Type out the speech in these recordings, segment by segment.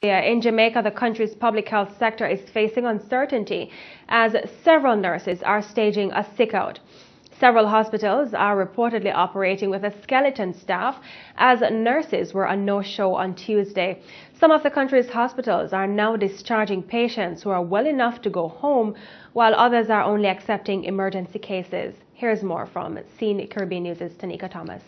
In Jamaica, the country's public health sector is facing uncertainty as several nurses are staging a sick-out. Several hospitals are reportedly operating with a skeleton staff as nurses were a no-show on Tuesday. Some of the country's hospitals are now discharging patients who are well enough to go home, while others are only accepting emergency cases. Here's more from CEEN Caribbean News' Tanika Thomas.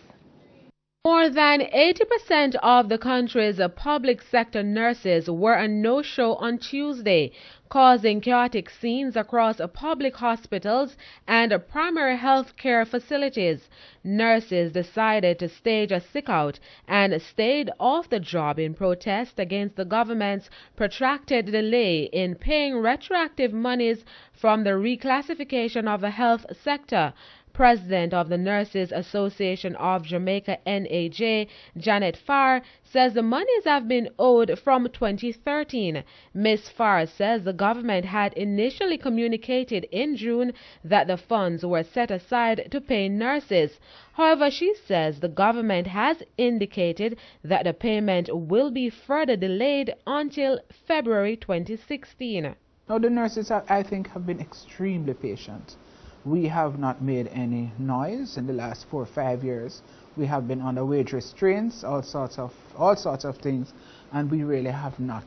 More than 80% of the country's public sector nurses were a no-show on Tuesday, causing chaotic scenes across public hospitals and primary health care facilities. Nurses decided to stage a sick-out and stayed off the job in protest against the government's protracted delay in paying retroactive monies from the reclassification of the health sector. President of the Nurses Association of Jamaica, NAJ, Janet Farr, says the monies have been owed from 2013. Ms. Farr says the government had initially communicated in June that the funds were set aside to pay nurses. However, she says the government has indicated that the payment will be further delayed until February 2016. Now, the nurses, I think, have been extremely patient. We have not made any noise in the last 4 or 5 years. We have been under wage restraints, all sorts of things, and we really have not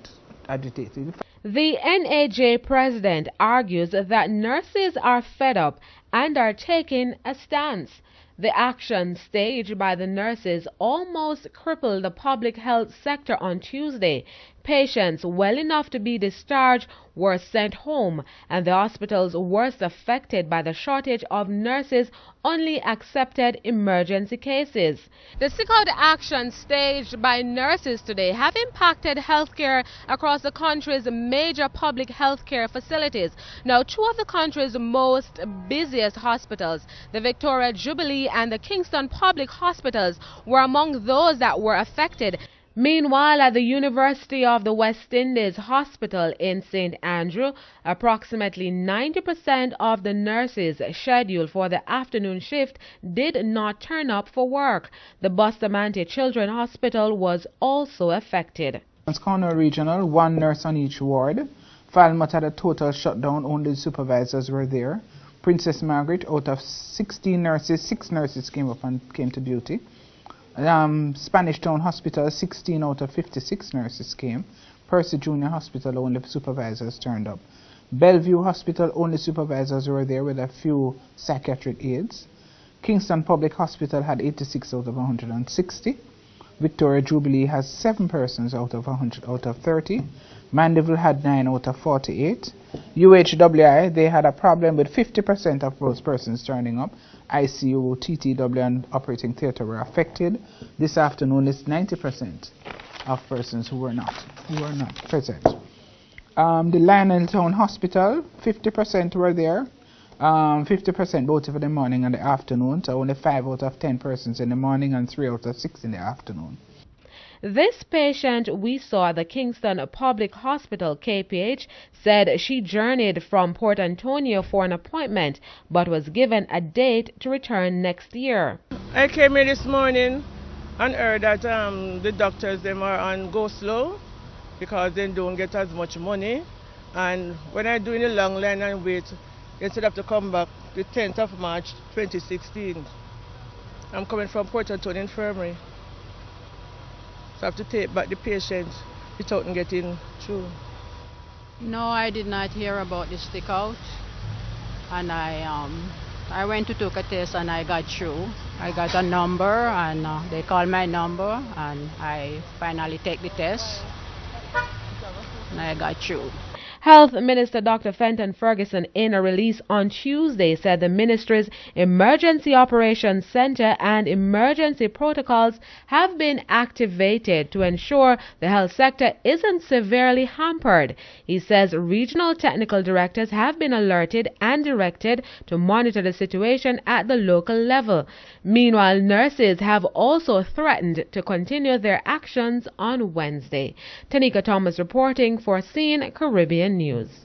agitated. The NAJ president argues that nurses are fed up and are taking a stance. The action staged by the nurses almost crippled the public health sector on Tuesday. Patients well enough to be discharged were sent home, and the hospitals worst affected by the shortage of nurses only accepted emergency cases. The sick-out action staged by nurses today have impacted healthcare across the country's major public healthcare facilities. Now, 2 of the country's most busiest hospitals, the Victoria Jubilee and the Kingston Public Hospitals, were among those that were affected. Meanwhile, at the University of the West Indies Hospital in St. Andrew, approximately 90% of the nurses scheduled for the afternoon shift did not turn up for work. The Bustamante Children's Hospital was also affected. Corner Regional, 1 nurse on each ward. Falmouth had a total shutdown, only the supervisors were there. Princess Margaret, out of 16 nurses, 6 nurses came to duty. Spanish Town Hospital, 16 out of 56 nurses came. Percy Junior Hospital, only supervisors turned up. Bellevue Hospital, only supervisors were there with a few psychiatric aides. Kingston Public Hospital had 86 out of 160. Victoria Jubilee has 7 persons out of 30. Mandeville had 9 out of 48. UHWI, they had a problem with 50% of those persons turning up. ICU, TTW, and operating theatre were affected. This afternoon, it's 90% of persons who were not present. The Lionel Town Hospital, 50% were there. 50% both for the morning and the afternoon, so only 5 out of 10 persons in the morning and 3 out of 6 in the afternoon. This patient we saw at the Kingston Public Hospital, KPH, said she journeyed from Port Antonio for an appointment but was given a date to return next year. I came here this morning and heard that the doctors them are on go slow because they don't get as much money, and when I do in a long line and wait, they said I have to come back the 10th of March 2016. I'm coming from Port Antonio Infirmary. So I have to take back the patient without getting through. No, I did not hear about the stick out, and I went to take a test and I got through. I got a number and they called my number and I finally take the test and I got through. Health Minister Dr. Fenton Ferguson, in a release on Tuesday, said the ministry's Emergency Operations Center and emergency protocols have been activated to ensure the health sector isn't severely hampered. He says regional technical directors have been alerted and directed to monitor the situation at the local level. Meanwhile, nurses have also threatened to continue their actions on Wednesday. Tanika Thomas reporting for CEEN Caribbean News.